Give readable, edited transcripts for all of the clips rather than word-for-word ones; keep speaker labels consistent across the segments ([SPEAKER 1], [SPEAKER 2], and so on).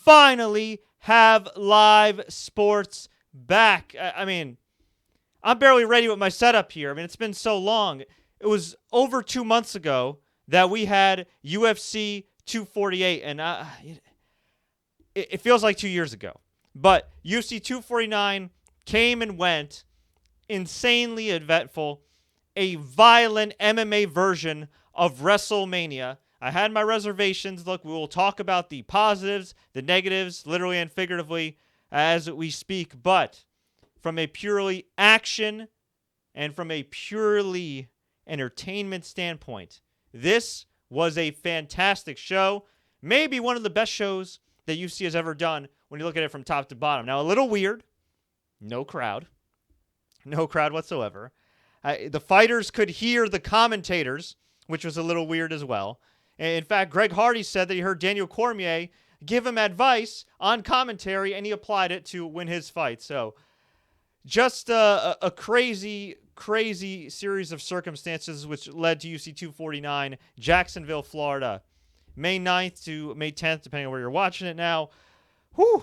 [SPEAKER 1] finally have live sports back. I mean, I'm barely ready with my setup here. I mean, it's been so long. It was over 2 months ago that we had UFC 248, and it feels like 2 years ago. But UFC 249 came and went, insanely eventful, a violent MMA version of WrestleMania. I had my reservations. Look, we will talk about the positives, the negatives, literally and figuratively, as we speak. But from a purely action and from a purely entertainment standpoint, this was a fantastic show. Maybe one of the best shows that UFC has ever done when you look at it from top to bottom. Now, a little weird. No crowd. No crowd whatsoever. The fighters could hear the commentators, which was a little weird as well. In fact, Greg Hardy said that he heard Daniel Cormier give him advice on commentary, and he applied it to win his fight. So just a crazy, crazy series of circumstances which led to UFC 249, Jacksonville, Florida, May 9th to May 10th, depending on where you're watching it now. Whew.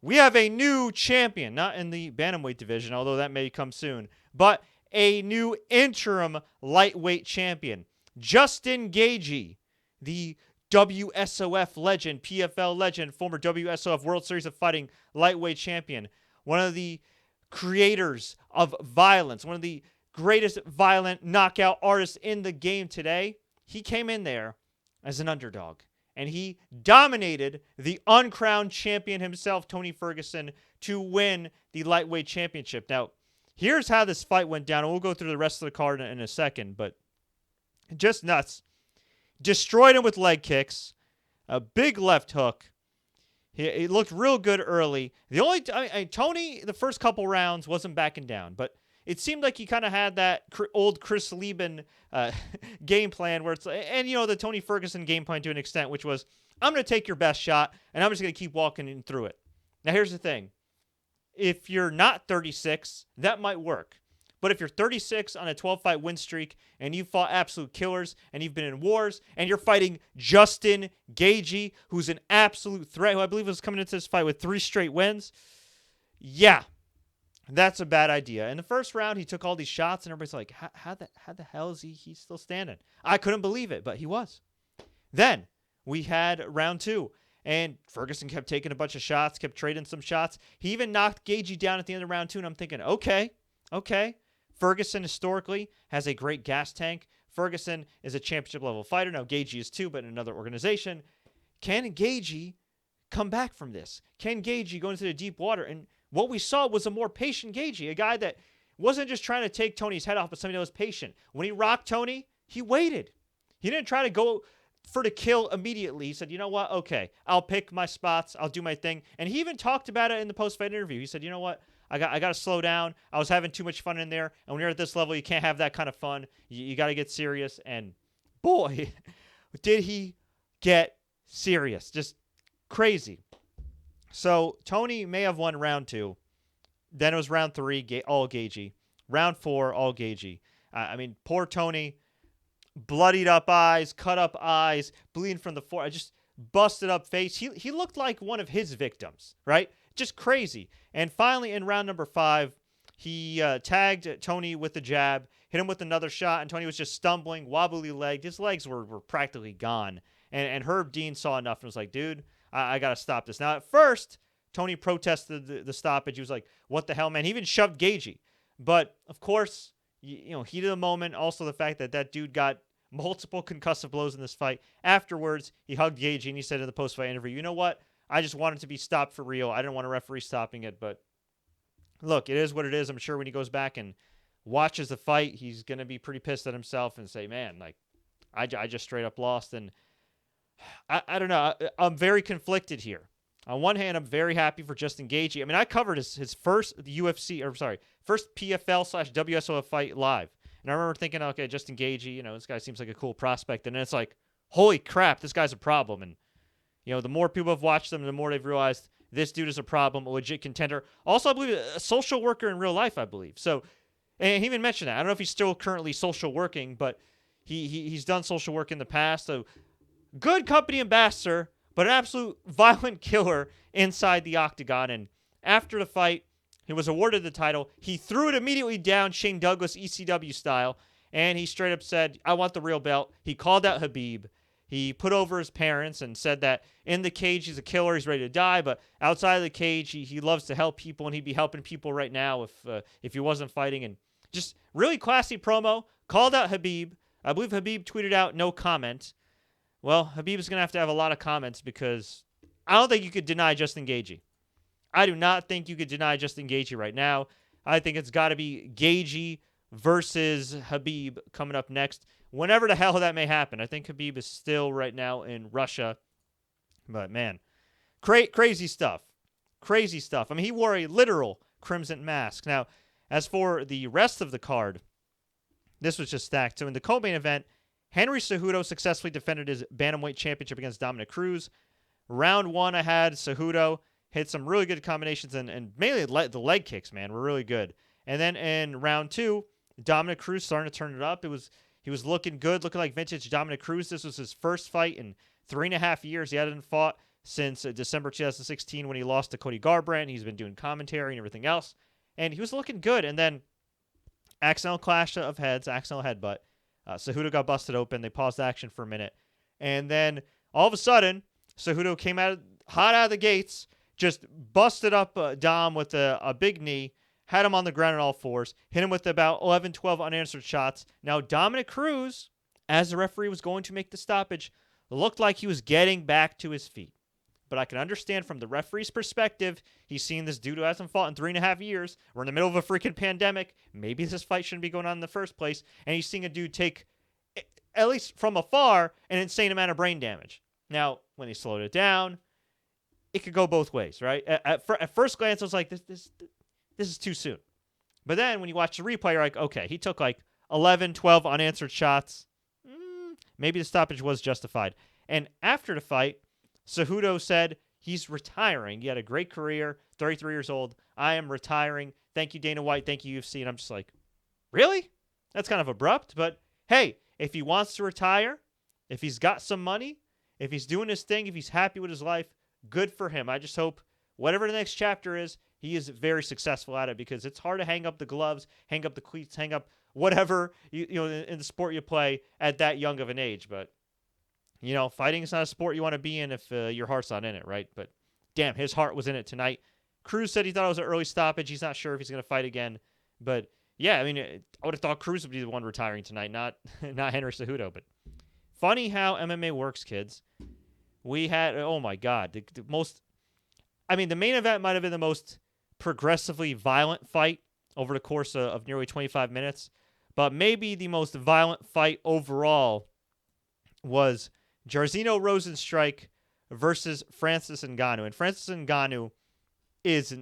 [SPEAKER 1] We have a new champion, not in the bantamweight division, although that may come soon, but a new interim lightweight champion. Justin Gaethje, the WSOF legend, PFL legend, former WSOF World Series of Fighting lightweight champion, one of the creators of violence, one of the greatest violent knockout artists in the game today. He came in there as an underdog, and he dominated the uncrowned champion himself, Tony Ferguson, to win the lightweight championship. Now, here's how this fight went down, and we'll go through the rest of the card in a second, but just nuts. Destroyed him with leg kicks, a big left hook. He looked real good early. Tony, the first couple rounds, wasn't backing down, but it seemed like he kind of had that old Chris Lieben game plan where it's, and the Tony Ferguson game plan to an extent, which was, I'm going to take your best shot, and I'm just going to keep walking through it. Now, here's the thing. If you're not 36, that might work. But if you're 36 on a 12-fight win streak and you've fought absolute killers and you've been in wars and you're fighting Justin Gaethje, who's an absolute threat, who I believe was coming into this fight with 3 straight wins, yeah, that's a bad idea. In the first round, he took all these shots and everybody's like, how the hell is he still standing? I couldn't believe it, but he was. Then we had round 2. And Ferguson kept taking a bunch of shots, kept trading some shots. He even knocked Gaethje down at the end of round 2, and I'm thinking, okay. Ferguson historically has a great gas tank. Ferguson is a championship-level fighter. Now, Gaethje is too, but in another organization. Can Gaethje come back from this? Can Gaethje go into the deep water? And what we saw was a more patient Gaethje, a guy that wasn't just trying to take Tony's head off, but somebody that was patient. When he rocked Tony, he waited. He didn't try to go for the kill immediately. He said, you know what? Okay, I'll pick my spots. I'll do my thing. And he even talked about it in the post-fight interview. He said, you know what? I got to slow down. I was having too much fun in there. And when you're at this level, you can't have that kind of fun. You got to get serious. And boy, did he get serious. Just crazy. So Tony may have won round 2. Then it was round 3, all Gaethje. Round 4, all Gaethje. I mean, poor Tony. Bloodied up eyes, cut up eyes, bleeding from the forehead, just busted up face. He looked like one of his victims, right? Just crazy. And finally, in round number 5, he tagged Tony with the jab, hit him with another shot, and Tony was just stumbling, wobbly legged. His legs were practically gone. And Herb Dean saw enough and was like, dude, I got to stop this. Now, at first, Tony protested the stoppage. He was like, what the hell, man? He even shoved Gaethje. But, of course, heat of the moment, also the fact that dude got multiple concussive blows in this fight. Afterwards, he hugged Gaethje and he said in the post-fight interview, you know what? I just wanted to be stopped for real. I didn't want a referee stopping it, but look, it is what it is. I'm sure when he goes back and watches the fight, he's going to be pretty pissed at himself and say, man, like, I just straight up lost. And I don't know. I'm very conflicted here. On one hand, I'm very happy for Justin Gaethje. I mean, I covered his first first PFL/WSOF fight live. And I remember thinking, okay, Justin Gaethje, this guy seems like a cool prospect. And then it's like, holy crap, this guy's a problem. And, the more people have watched him, the more they've realized this dude is a problem, a legit contender. Also, I believe a social worker in real life, I believe. So, and he even mentioned that. I don't know if he's still currently social working, but he's done social work in the past. So, good company ambassador but an absolute violent killer inside the octagon. And after the fight, he was awarded the title. He threw it immediately down Shane Douglas ECW style, and he straight up said, I want the real belt. He called out Khabib. He put over his parents and said that in the cage he's a killer, he's ready to die, but outside of the cage he loves to help people, and he'd be helping people right now if he wasn't fighting. And just really classy promo. Called out Khabib. I believe Khabib tweeted out no comment. Well, Khabib is going to have a lot of comments because I don't think you could deny Justin Gaethje. I do not think you could deny Justin Gaethje right now. I think it's got to be Gaethje versus Khabib coming up next. Whenever the hell that may happen. I think Khabib is still right now in Russia. But, man, crazy stuff. Crazy stuff. I mean, he wore a literal crimson mask. Now, as for the rest of the card, this was just stacked. So, in the co-main event, Henry Cejudo successfully defended his bantamweight championship against Dominick Cruz. Round 1, I had Cejudo hit some really good combinations, and mainly the leg kicks, man, were really good. And then in round 2, Dominick Cruz starting to turn it up. He was looking good, looking like vintage Dominick Cruz. This was his first fight in 3.5 years. He hadn't fought since December 2016 when he lost to Cody Garbrandt. He's been doing commentary and everything else. And he was looking good. And then accidental clash of heads, accidental headbutt. Cejudo got busted open. They paused action for a minute. And then all of a sudden, Cejudo came hot out of the gates, just busted up Dom with a big knee, had him on the ground on all fours, hit him with about 11, 12 unanswered shots. Now, Dominick Cruz, as the referee was going to make the stoppage, looked like he was getting back to his feet. But I can understand from the referee's perspective, he's seen this dude who hasn't fought in 3.5 years. We're in the middle of a freaking pandemic. Maybe this fight shouldn't be going on in the first place. And he's seeing a dude take, at least from afar, an insane amount of brain damage. Now, when he slowed it down, it could go both ways, right? At first glance, I was like, this is too soon. But then when you watch the replay, you're like, okay, he took like 11, 12 unanswered shots. Maybe the stoppage was justified. And after the fight, Cejudo said he's retiring. He had a great career, 33 years old. I am retiring. Thank you, Dana White. Thank you, UFC. And I'm just like, really? That's kind of abrupt. But hey, if he wants to retire, if he's got some money, if he's doing his thing, if he's happy with his life, good for him. I just hope whatever the next chapter is, he is very successful at it, because it's hard to hang up the gloves, hang up the cleats, hang up whatever you know in the sport you play at that young of an age. But you know, fighting is not a sport you want to be in if your heart's not in it, right? But damn, his heart was in it tonight. Cruz said he thought it was an early stoppage. He's not sure if he's going to fight again. But yeah, I mean, I would have thought Cruz would be the one retiring tonight, not Henry Cejudo. But funny how MMA works, kids. We had, oh my God, the most, I mean, the main event might have been the most progressively violent fight over the course of nearly 25 minutes. But maybe the most violent fight overall was Jairzinho Rozenstruik versus Francis Ngannou. And Francis Ngannou is,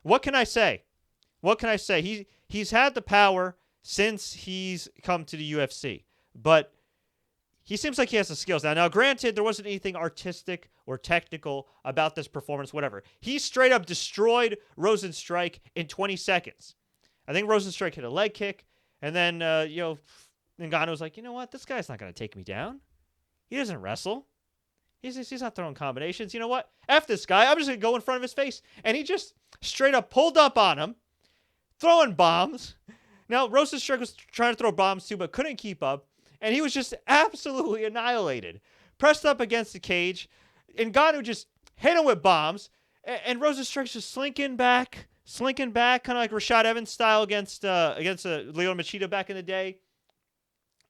[SPEAKER 1] what can I say? What can I say? He's had the power since he's come to the UFC. But he seems like he has the skills now. Now, granted, there wasn't anything artistic or technical about this performance, whatever. He straight up destroyed Rozenstruik in 20 seconds. I think Rozenstruik hit a leg kick, and then, Ngannou was like, you know what? This guy's not going to take me down. He doesn't wrestle. He's not throwing combinations. You know what? F this guy. I'm just going to go in front of his face. And he just straight up pulled up on him, throwing bombs. Now, Rozenstruik was trying to throw bombs too, but couldn't keep up. And he was just absolutely annihilated. Pressed up against the cage. Ngannou just hit him with bombs. And Rozenstruik's just slinking back, kind of like Rashad Evans style against Leo Machida back in the day.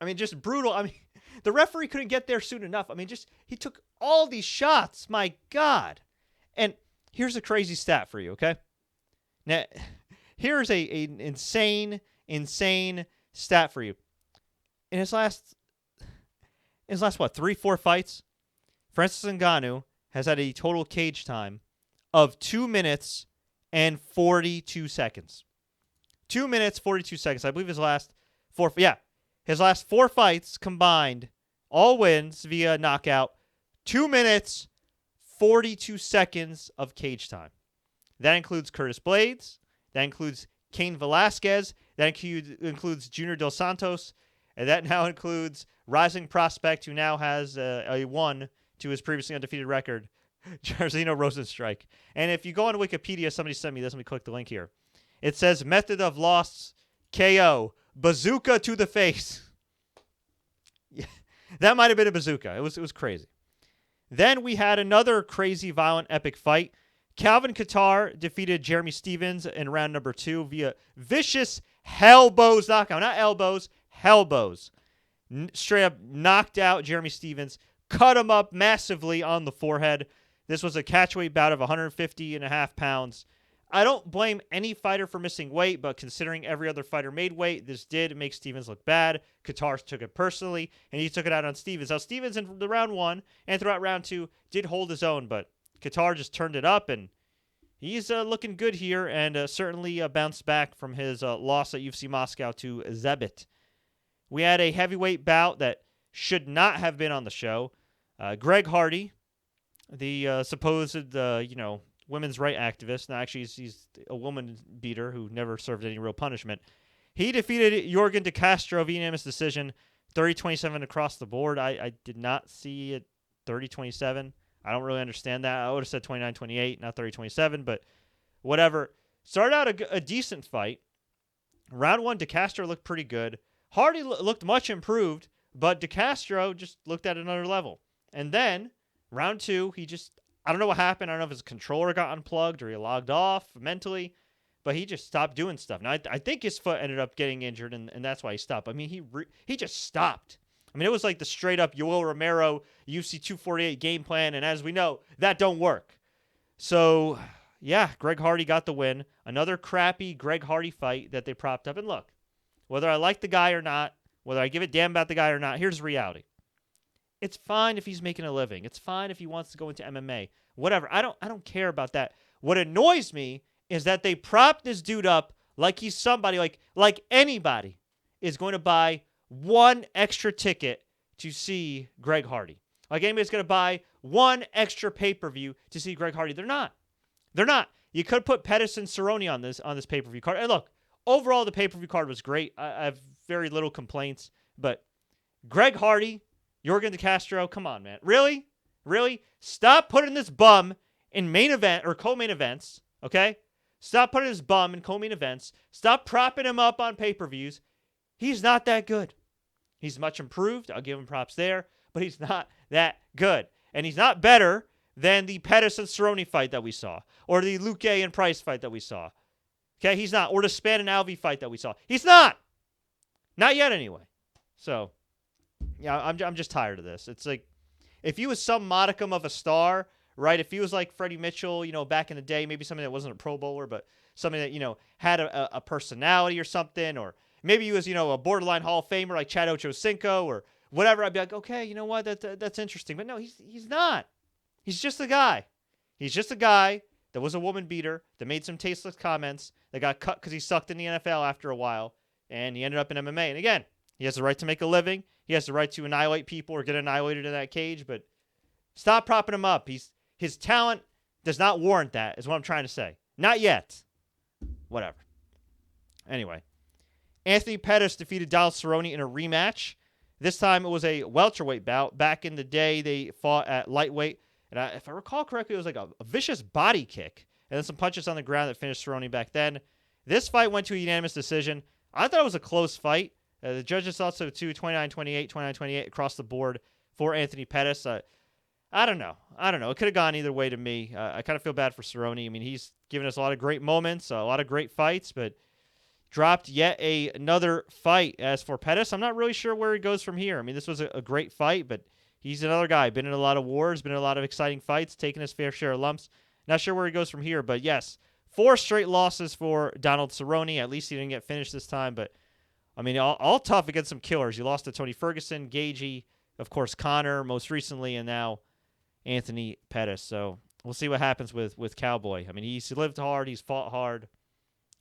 [SPEAKER 1] I mean, just brutal. I mean, the referee couldn't get there soon enough. I mean, he took all these shots. My God. And here's a crazy stat for you, okay? Now, here's an insane stat for you. In his last 3-4 fights, Francis Ngannou has had a total cage time of 2 minutes and 42 seconds. 2 minutes, 42 seconds. I believe his last 4 fights combined, all wins via knockout, 2 minutes, 42 seconds of cage time. That includes Curtis Blades. That includes Cain Velasquez. That includes Junior Dos Santos. And that now includes rising prospect who now has a 1 to his previously undefeated record. Jairzinho Rosenstrike. And if you go on Wikipedia, somebody sent me this. Let me click the link here. It says method of loss KO. Bazooka to the face. Yeah, that might have been a bazooka. It was crazy. Then we had another crazy, violent, epic fight. Calvin Kattar defeated Jeremy Stephens in round number 2 via vicious hellbows knockout. Not elbows, hellbows. Straight up knocked out Jeremy Stephens. Cut him up massively on the forehead. This was a catchweight bout of 150.5 pounds. I don't blame any fighter for missing weight, but considering every other fighter made weight, this did make Stephens look bad. Kattar took it personally, and he took it out on Stephens. Now, Stephens in the round 1 and throughout round 2 did hold his own, but Kattar just turned it up, and he's looking good here and certainly bounced back from his loss at UFC Moscow to Zabit. We had a heavyweight bout that should not have been on the show. Greg Hardy, the supposed, women's rights activist. Now, actually, he's a woman beater who never served any real punishment. He defeated Yorgan De Castro via unanimous decision, 30-27 across the board. I did not see it 30-27. I don't really understand that. I would have said 29-28, not 30-27, but whatever. Started out a decent fight. Round 1, De Castro looked pretty good. Hardy looked much improved, but De Castro just looked at another level. And then, round 2, I don't know what happened. I don't know if his controller got unplugged or he logged off mentally, but he just stopped doing stuff. Now, I think his foot ended up getting injured, and that's why he stopped. I mean, he just stopped. I mean, it was like the straight-up Yoel Romero UFC 248 game plan, and as we know, that don't work. So, yeah, Greg Hardy got the win. Another crappy Greg Hardy fight that they propped up. And look, whether I like the guy or not, whether I give a damn about the guy or not, here's the reality. It's fine if he's making a living. It's fine if he wants to go into MMA. Whatever. I don't care about that. What annoys me is that they prop this dude up like he's somebody, like anybody is going to buy one extra ticket to see Greg Hardy. Like anybody's going to buy one extra pay-per-view to see Greg Hardy. They're not. They're not. You could put Pettis and Aroni on this pay-per-view card. And look, overall the pay-per-view card was great. I have very little complaints. But Greg Hardy, Yorgan De Castro, come on, man. Really? Really? Stop putting this bum in main event or co-main events, okay? Stop putting this bum in co-main events. Stop propping him up on pay-per-views. He's not that good. He's much improved. I'll give him props there. But he's not that good. And he's not better than the Pettis and Cerrone fight that we saw. Or the Luque and Price fight that we saw. Okay, he's not. Or the Spann and Alvey fight that we saw. He's not. Not yet, anyway. So, yeah, I'm just tired of this. It's like, if he was some modicum of a star, right? If he was like Freddie Mitchell, back in the day, maybe something that wasn't a Pro Bowler, but something that, had a personality or something, or maybe he was, a borderline Hall of Famer like Chad Ochocinco or whatever, I'd be like, okay, you know what? That's interesting. But no, he's not. He's just a guy. He's just a guy that was a woman beater, that made some tasteless comments, that got cut because he sucked in the NFL after a while, and he ended up in MMA. And again, he has the right to make a living. He has the right to annihilate people or get annihilated in that cage, but stop propping him up. His talent does not warrant that, is what I'm trying to say. Not yet. Whatever. Anyway, Anthony Pettis defeated Donald Cerrone in a rematch. This time it was a welterweight bout. Back in the day, they fought at lightweight. And if I recall correctly, it was like a vicious body kick and then some punches on the ground that finished Cerrone back then. This fight went to a unanimous decision. I thought it was a close fight. The judges thought so too, 29-28, 29-28 across the board for Anthony Pettis. I don't know. It could have gone either way to me. I kind of feel bad for Cerrone. I mean, he's given us a lot of great moments, a lot of great fights, but dropped yet another fight. As for Pettis, I'm not really sure where he goes from here. I mean, this was a great fight, but he's another guy. Been in a lot of wars, been in a lot of exciting fights, taken his fair share of lumps. Not sure where he goes from here, but yes, 4 straight losses for Donald Cerrone. At least he didn't get finished this time, but I mean, all tough against some killers. You lost to Tony Ferguson, Gaethje, of course, Connor most recently, and now Anthony Pettis. So we'll see what happens with Cowboy. I mean, he's lived hard. He's fought hard.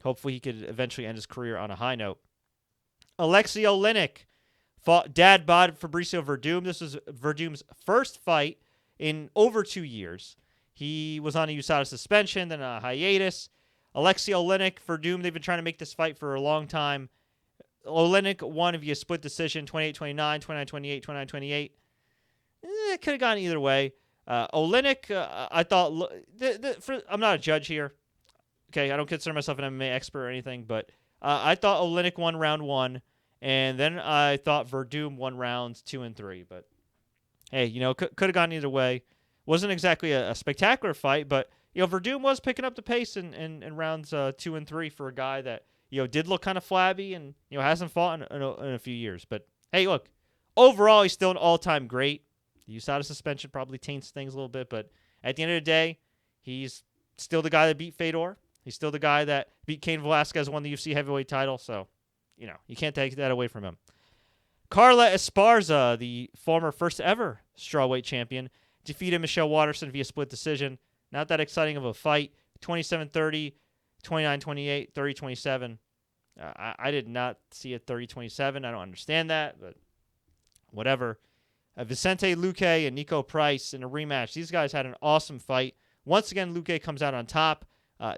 [SPEAKER 1] Hopefully he could eventually end his career on a high note. Alexei Oleinik fought dad bod Fabricio Verdum. This was Verdum's first fight in over 2 years. He was on a USADA suspension, then a hiatus. Alexei Oleinik, Verdum, they've been trying to make this fight for a long time. Oleinik won via split decision, 28-29, 29-28, 29-28. It could have gone either way. Oleinik, I thought, I'm not a judge here. Okay, I don't consider myself an MMA expert or anything, but I thought Oleinik won round 1, and then I thought Verdum won rounds 2 and 3. But hey, could have gone either way. Wasn't exactly a spectacular fight, but Verdum was picking up the pace in rounds 2 and 3 for a guy that did look kind of flabby and hasn't fought in a few years. But hey, look, overall he's still an all-time great. The USADA suspension probably taints things a little bit, but at the end of the day, he's still the guy that beat Fedor. He's still the guy that beat Cain Velasquez, won the UFC heavyweight title. So, you can't take that away from him. Carla Esparza, the former first ever strawweight champion, defeated Michelle Waterson via split decision. Not that exciting of a fight. 27-30, 29-28, 30-27. I did not see it 30-27. I don't understand that, but whatever. Vicente Luque and Nico Price in a rematch. These guys had an awesome fight. Once again, Luque comes out on top.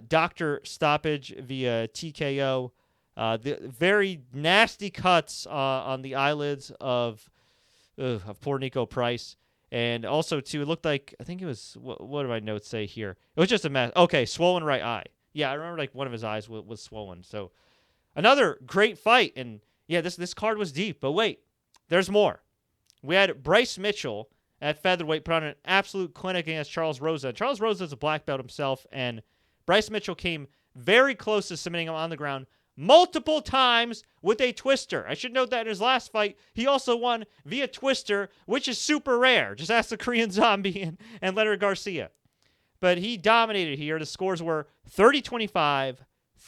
[SPEAKER 1] Doctor stoppage via TKO. The very nasty cuts on the eyelids of poor Nico Price. And also, too, it looked like, I think it was, what do my notes say here? It was just a mess. Okay, swollen right eye. Yeah, I remember one of his eyes was swollen. So another great fight. And yeah, this card was deep. But wait, there's more. We had Bryce Mitchell at featherweight put on an absolute clinic against Charles Rosa. Charles Rosa is a black belt himself, and Bryce Mitchell came very close to submitting him on the ground multiple times with a twister. I should note that in his last fight, he also won via twister, which is super rare. Just ask the Korean Zombie and Leonard Garcia. But he dominated here. The scores were 30-25,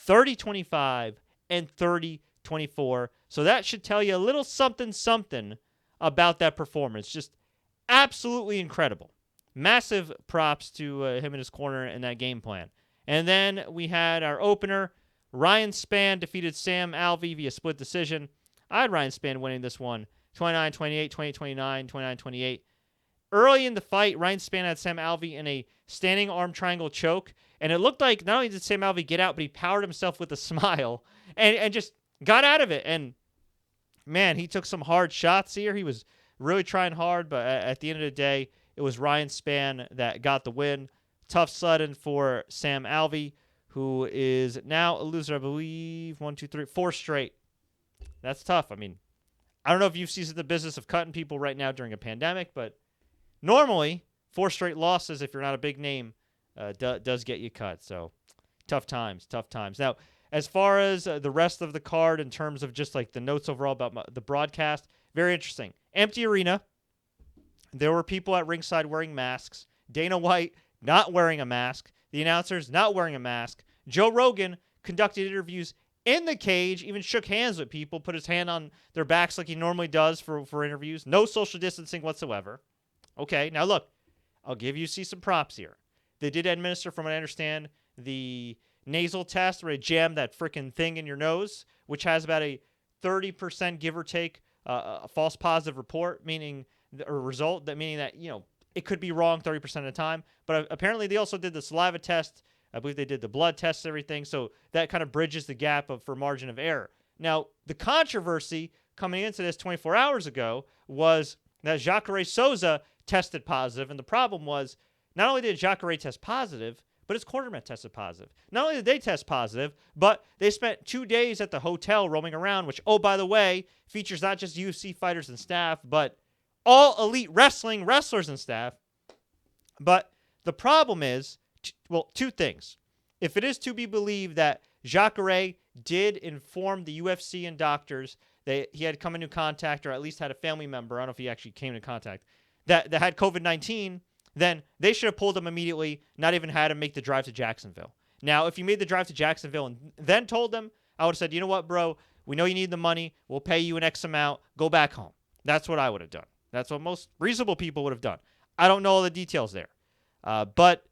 [SPEAKER 1] 30-25, and 30-24. So that should tell you a little something about that performance. Just absolutely incredible. Massive props to him and his corner and that game plan. And then we had our opener. Ryan Spann defeated Sam Alvey via split decision. I had Ryan Spann winning this one. 29-28, 28-29, 29-28. Early in the fight, Ryan Spann had Sam Alvey in a standing arm triangle choke. And it looked like not only did Sam Alvey get out, but he powered himself with a smile and just got out of it. And man, he took some hard shots here. He was really trying hard, but at the end of the day, it was Ryan Spann that got the win. Tough sudden for Sam Alvey, who is now a loser, I believe. 1, 2, 3, 4 straight. That's tough. I mean, I don't know if UFC's in the business of cutting people right now during a pandemic, but normally 4 straight losses, if you're not a big name, does get you cut. So tough times. Now, as far as the rest of the card in terms of just like the notes overall about the broadcast, very interesting. Empty arena. There were people at ringside wearing masks. Dana White not wearing a mask. The announcers not wearing a mask. Joe Rogan conducted interviews in the cage, even shook hands with people, put his hand on their backs like he normally does for interviews. No social distancing whatsoever. Okay, now look, I'll give you some props here. They did administer, from what I understand, the nasal test where they jam that freaking thing in your nose, which has about a 30% give or take a false positive report, meaning or result, that meaning that it could be wrong 30% of the time. But apparently they also did the saliva test. I believe they did the blood test and everything. So that kind of bridges the gap for margin of error. Now, the controversy coming into this 24 hours ago was that Jacare Souza tested positive. And the problem was not only did Jacare test positive, but his cornermen tested positive. Not only did they test positive, but they spent 2 days at the hotel roaming around, which, oh, by the way, features not just UFC fighters and staff, but all elite wrestlers and staff. But the problem is, well, 2 things. If it is to be believed that Jacare did inform the UFC and doctors that he had come into contact, or at least had a family member, I don't know if he actually came into contact, that had COVID-19, then they should have pulled him immediately, not even had him make the drive to Jacksonville. Now, if you made the drive to Jacksonville and then told them, I would have said, you know what, bro, we know you need the money. We'll pay you an X amount. Go back home. That's what I would have done. That's what most reasonable people would have done. I don't know all the details there. But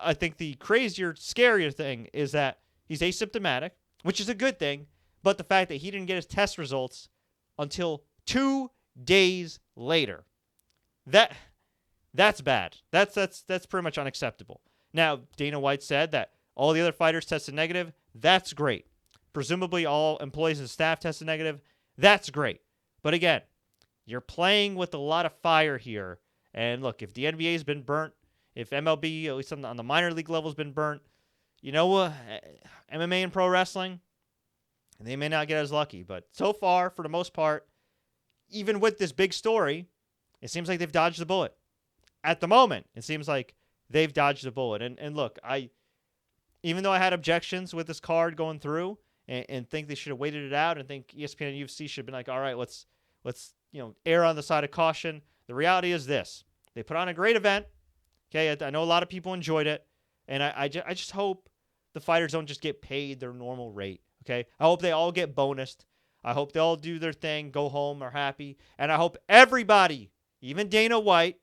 [SPEAKER 1] I think the crazier, scarier thing is that he's asymptomatic, which is a good thing, but the fact that he didn't get his test results until 2 days later. That's bad. That's pretty much unacceptable. Now, Dana White said that all the other fighters tested negative. That's great. Presumably all employees and staff tested negative. That's great. But again, you're playing with a lot of fire here And look, if the NBA has been burnt, if MLB, at least on the minor league level, has been burnt, you know what? MMA and pro wrestling, they may not get as lucky. But so far, for the most part, even with this big story, it seems like they've dodged the bullet. At the moment, it seems like they've dodged the bullet. And look, even though I had objections with this card going through and think they should have waited it out and think ESPN and UFC should have been like, all right, let's err on the side of caution. The reality is this. They put on a great event. Okay, I know a lot of people enjoyed it. And I just hope the fighters don't just get paid their normal rate. Okay, I hope they all get bonused. I hope they all do their thing, go home, are happy. And I hope everybody, even Dana White,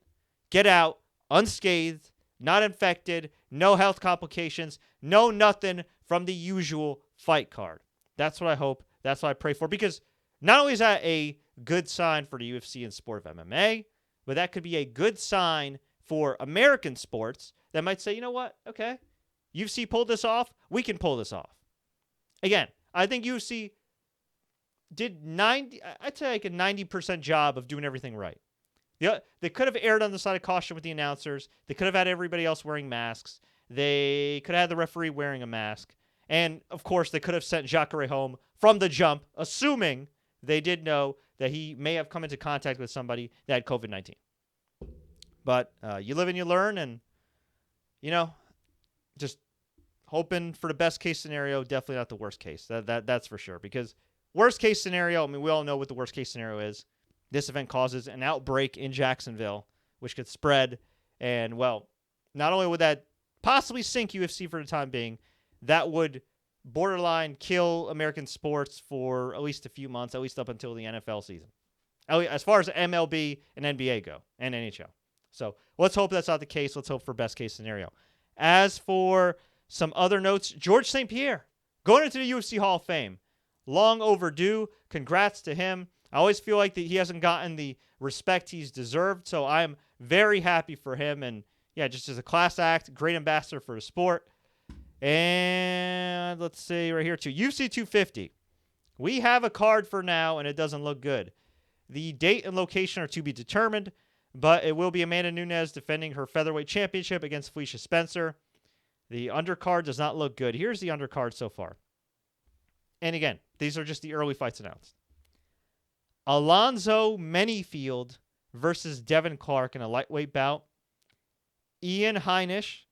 [SPEAKER 1] get out unscathed, not infected, no health complications, no nothing from the usual fight card. That's what I hope. That's what I pray for. Because not only is that a good sign for the UFC and sport of MMA, but that could be a good sign for American sports that might say, you know what? Okay, UFC pulled this off. We can pull this off. Again, I think UFC did I'd say like a 90% job of doing everything right. They could have erred on the side of caution with the announcers. They could have had everybody else wearing masks. They could have had the referee wearing a mask. And, of course, they could have sent Jacare home from the jump, assuming they did know that he may have come into contact with somebody that had COVID-19. But you live and you learn, and, just hoping for the best case scenario, definitely not the worst case. That's for sure. Because worst case scenario, we all know what the worst case scenario is. This event causes an outbreak in Jacksonville, which could spread. And, well, not only would that possibly sink UFC for the time being, that would borderline kill American sports for at least a few months, at least up until the NFL season. As far as MLB and NBA go, and NHL. So let's hope that's not the case. Let's hope for best case scenario. As for some other notes, George St. Pierre going into the UFC Hall of Fame. Long overdue. Congrats to him. I always feel like that he hasn't gotten the respect he's deserved, so I'm very happy for him. And, yeah, just as a class act, great ambassador for the sport. And let's see right here, too. UFC 250. We have a card for now, and it doesn't look good. The date and location are to be determined, but it will be Amanda Nunes defending her featherweight championship against Felicia Spencer. The undercard does not look good. Here's the undercard so far. And, again, these are just the early fights announced. Alonzo Menifield versus Devin Clark in a lightweight bout. Ian Heinisch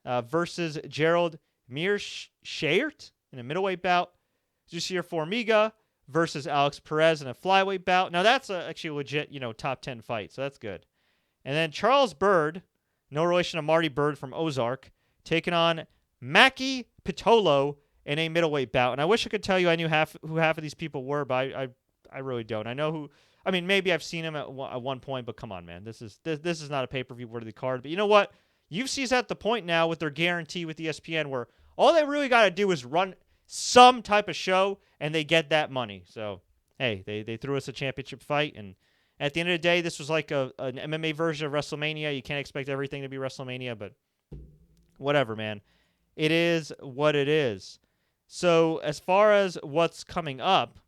[SPEAKER 1] versus Gerald Mearshart in a middleweight bout. Jusir Formiga versus Alex Perez in a flyweight bout. Now, that's actually a legit, top 10 fight, so that's good. And then Charles Bird, no relation to Marty Bird from Ozark, taking on Maki Pitolo in a middleweight bout. And I wish I could tell you I knew who half of these people were, but I really don't. I know who. I mean, maybe I've seen him at one point, but come on, man. This is not a pay-per-view worthy card. But you know what? UFC's at the point now with their guarantee with ESPN where all they really got to do is run some type of show, and they get that money. So, hey, they threw us a championship fight, and at the end of the day, this was like an MMA version of WrestleMania. You can't expect everything to be WrestleMania, but whatever, man. It is what it is. So, as far as what's coming up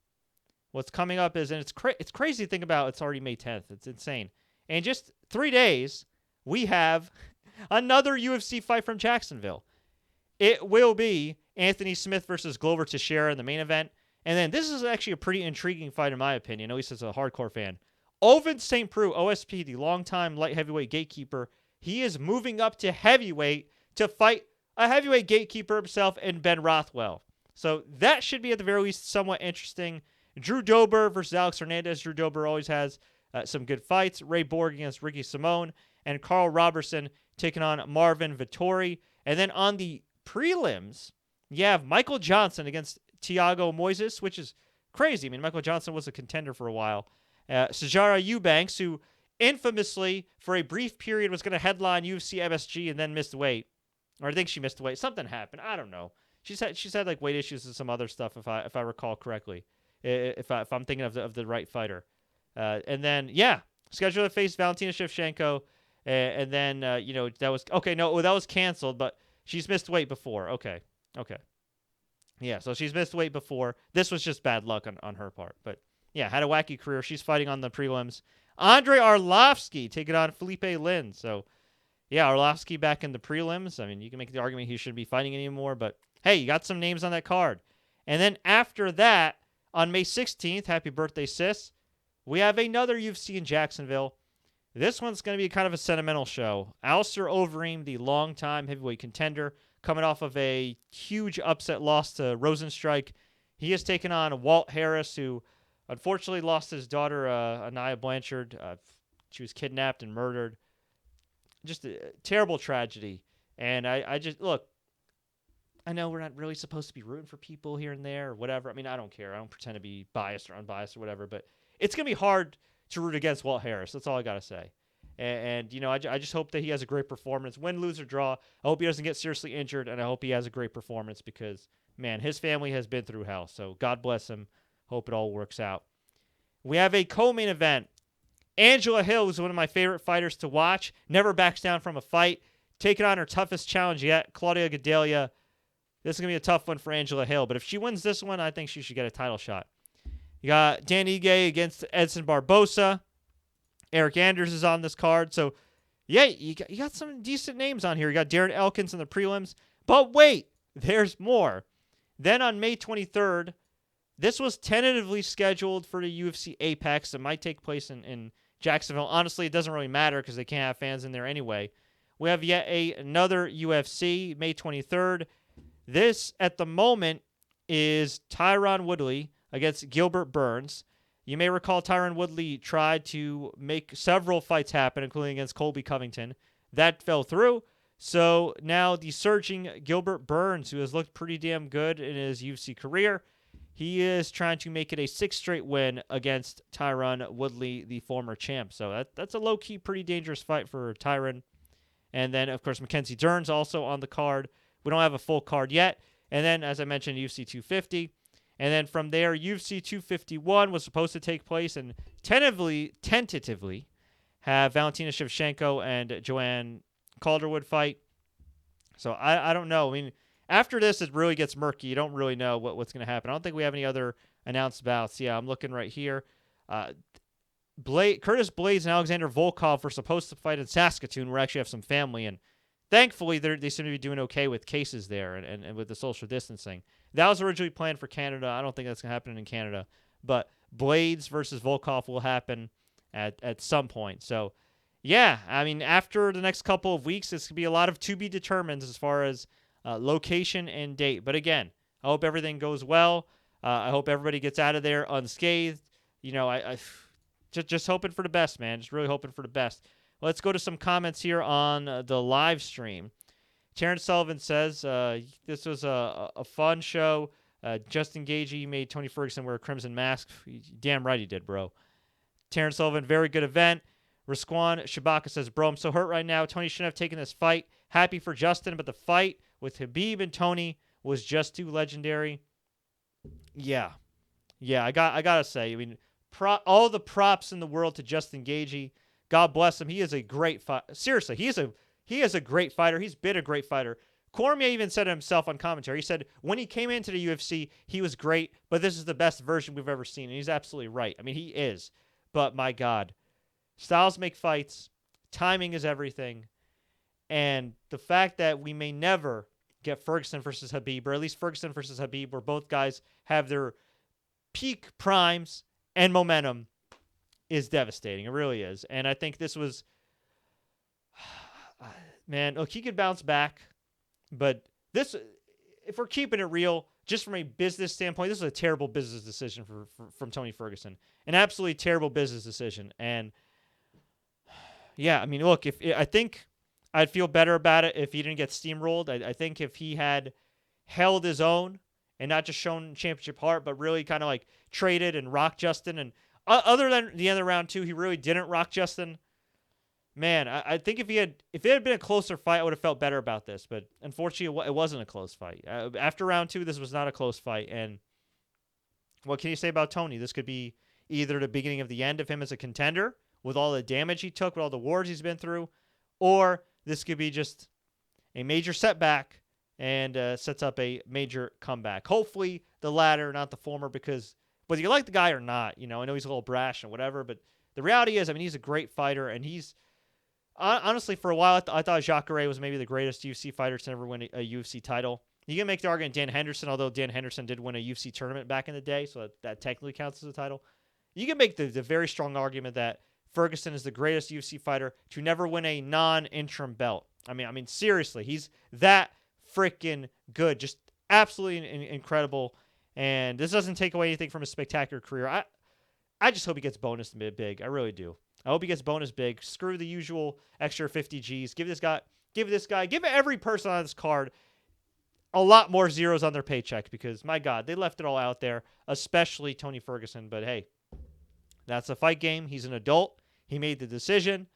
[SPEAKER 1] is, and it's crazy to think about, it's already May 10th. It's insane. And just 3 days, we have another UFC fight from Jacksonville. It will be Anthony Smith versus Glover Teixeira in the main event. And then this is actually a pretty intriguing fight in my opinion, at least as a hardcore fan. Ovince St. Preux, OSP, the longtime light heavyweight gatekeeper, he is moving up to heavyweight to fight a heavyweight gatekeeper himself in Ben Rothwell. So that should be at the very least somewhat interesting. Drew Dober versus Alex Hernandez. Drew Dober always has some good fights. Ray Borg against Ricky Simone. And Carl Robertson taking on Marvin Vittori. And then on the prelims, you have Michael Johnson against Thiago Moises, which is crazy. I mean, Michael Johnson was a contender for a while. Sijara Eubanks, who infamously, for a brief period, was going to headline UFC MSG and then missed weight. Or I think she missed weight. Something happened. I don't know. She's had like weight issues and some other stuff, if I recall correctly. If I'm thinking of the right fighter. And then, scheduled to face Valentina Shevchenko. And then, that was... Okay, no, that was canceled, but she's missed weight before. Okay. Yeah, so she's missed weight before. This was just bad luck on her part. But, yeah, had a wacky career. She's fighting on the prelims. Andre Arlovsky taking on Felipe Lin. So, yeah, Arlovsky back in the prelims. I mean, you can make the argument he shouldn't be fighting anymore, but hey, you got some names on that card. And then after that, on May 16th, happy birthday, sis, we have another UFC in Jacksonville. This one's going to be kind of a sentimental show. Alistair Overeem, the longtime heavyweight contender, coming off of a huge upset loss to Rosenstrike. He has taken on Walt Harris, who unfortunately lost his daughter, Anaya Blanchard. She was kidnapped and murdered. Just a terrible tragedy. And I just, look, I know we're not really supposed to be rooting for people here and there or whatever. I mean, I don't care. I don't pretend to be biased or unbiased or whatever, but it's going to be hard to root against Walt Harris. That's all I got to say. And you know, I just hope that he has a great performance. Win, lose, or draw, I hope he doesn't get seriously injured, and I hope he has a great performance because, man, his family has been through hell. So God bless him. Hope it all works out. We have a co-main event. Angela Hill is one of my favorite fighters to watch. Never backs down from a fight. Taking on her toughest challenge yet, Claudia Gadelha. This is going to be a tough one for Angela Hill, but if she wins this one, I think she should get a title shot. You got Dan Ige against Edson Barboza. Eric Anders is on this card. So, yeah, you got some decent names on here. You got Darren Elkins in the prelims. But wait, there's more. Then on May 23rd, this was tentatively scheduled for the UFC Apex. It might take place in Jacksonville. Honestly, it doesn't really matter because they can't have fans in there anyway. We have yet another UFC, May 23rd. This, at the moment, is Tyron Woodley against Gilbert Burns. You may recall Tyron Woodley tried to make several fights happen, including against Colby Covington. That fell through. So now the surging Gilbert Burns, who has looked pretty damn good in his UFC career, he is trying to make it a 6th straight win against Tyron Woodley, the former champ. So that's a low-key, pretty dangerous fight for Tyron. And then, of course, Mackenzie Dern's also on the card. We don't have a full card yet. And then, as I mentioned, UFC 250. And then from there, UFC 251 was supposed to take place and tentatively have Valentina Shevchenko and Joanne Calderwood fight. So I don't know. I mean, after this, it really gets murky. You don't really know what's going to happen. I don't think we have any other announced bouts. Yeah, I'm looking right here. Curtis Blades and Alexander Volkov were supposed to fight in Saskatoon. We actually have some family, and thankfully they seem to be doing okay with cases there and with the social distancing. That was originally planned for Canada. I don't think that's going to happen in Canada. But Blades versus Volkov will happen at some point. So, yeah, I mean, after the next couple of weeks, this could be a lot of to be determined as far as location and date. But again, I hope everything goes well. I hope everybody gets out of there unscathed. You know, I just hoping for the best, man. Just really hoping for the best. Let's go to some comments here on the live stream. Terrence Sullivan says, this was a fun show. Justin Gaethje made Tony Ferguson wear a crimson mask. Damn right he did, bro. Terrence Sullivan, very good event. Rasquan Shabaka says, bro, I'm so hurt right now. Tony shouldn't have taken this fight. Happy for Justin, but the fight with Khabib and Tony was just too legendary. Yeah, I gotta say, I mean, all the props in the world to Justin Gaethje. God bless him. He is a great fighter. Seriously, he is a great fighter. He's been a great fighter. Cormier even said it himself on commentary. He said when he came into the UFC, he was great, but this is the best version we've ever seen. And he's absolutely right. I mean, he is. But my God, styles make fights. Timing is everything. And the fact that we may never get Ferguson versus Khabib, or at least Ferguson versus Khabib, where both guys have their peak primes and momentum, is devastating. It really is. And I think this was, man, look, he could bounce back, but this, if we're keeping it real, just from a business standpoint, this is a terrible business decision from Tony Ferguson. An absolutely terrible business decision. And yeah, I mean, look, I think I'd feel better about it if he didn't get steamrolled. I think if he had held his own and not just shown championship heart, but really kind of like traded and rocked Justin. And other than the end of round 2, he really didn't rock Justin. Man, I think if it had been a closer fight, I would have felt better about this. But unfortunately, it wasn't a close fight. After round 2, this was not a close fight. And what can you say about Tony? This could be either the beginning of the end of him as a contender with all the damage he took, with all the wars he's been through, or this could be just a major setback and sets up a major comeback. Hopefully the latter, not the former, because whether you like the guy or not, you know, I know he's a little brash and whatever, but the reality is, I mean, he's a great fighter, and he's honestly, for a while, I thought Jacare was maybe the greatest UFC fighter to ever win a UFC title. You can make the argument Dan Henderson, although Dan Henderson did win a UFC tournament back in the day, so that technically counts as a title. You can make the very strong argument that Ferguson is the greatest UFC fighter to never win a non-interim belt. I mean, seriously, he's that freaking good, just absolutely incredible. And this doesn't take away anything from his spectacular career. I just hope he gets bonus big. I really do. I hope he gets bonus big. Screw the usual extra 50 G's. Give every person on this card a lot more zeros on their paycheck because, my God, they left it all out there, especially Tony Ferguson. But, hey, that's a fight game. He's an adult. He made the decision.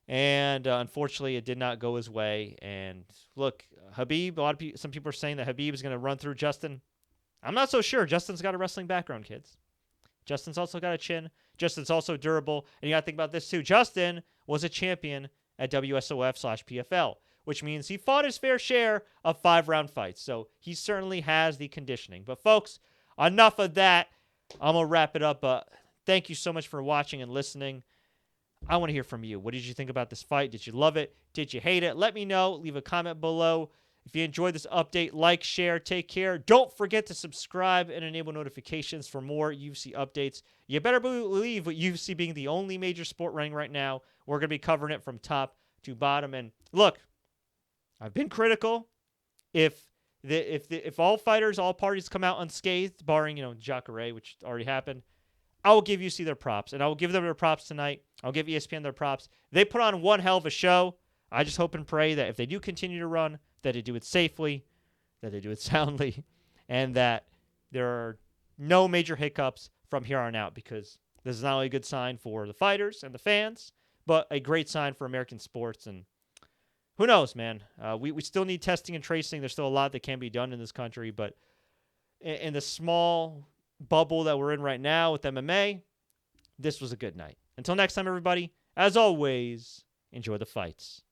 [SPEAKER 1] And, unfortunately, it did not go his way. And, look, Khabib, some people are saying that Khabib is going to run through Justin. I'm not so sure. Justin's got a wrestling background, kids. Justin's also got a chin. Justin's also durable. And you got to think about this, too. Justin was a champion at WSOF/PFL, which means he fought his fair share of 5-round fights. So he certainly has the conditioning. But, folks, enough of that. I'm going to wrap it up. Thank you so much for watching and listening. I want to hear from you. What did you think about this fight? Did you love it? Did you hate it? Let me know. Leave a comment below. If you enjoyed this update, like, share, take care. Don't forget to subscribe and enable notifications for more UFC updates. You better believe with UFC being the only major sport running right now, we're going to be covering it from top to bottom. And look, I've been critical. If all fighters, all parties come out unscathed, barring, Jacare, which already happened, I will give UFC their props. And I will give them their props tonight. I'll give ESPN their props. They put on one hell of a show. I just hope and pray that if they do continue to run, that they do it safely, that they do it soundly, and that there are no major hiccups from here on out, because this is not only a good sign for the fighters and the fans, but a great sign for American sports. And who knows, man? We still need testing and tracing. There's still a lot that can be done in this country, but in the small bubble that we're in right now with MMA, this was a good night. Until next time, everybody, as always, enjoy the fights.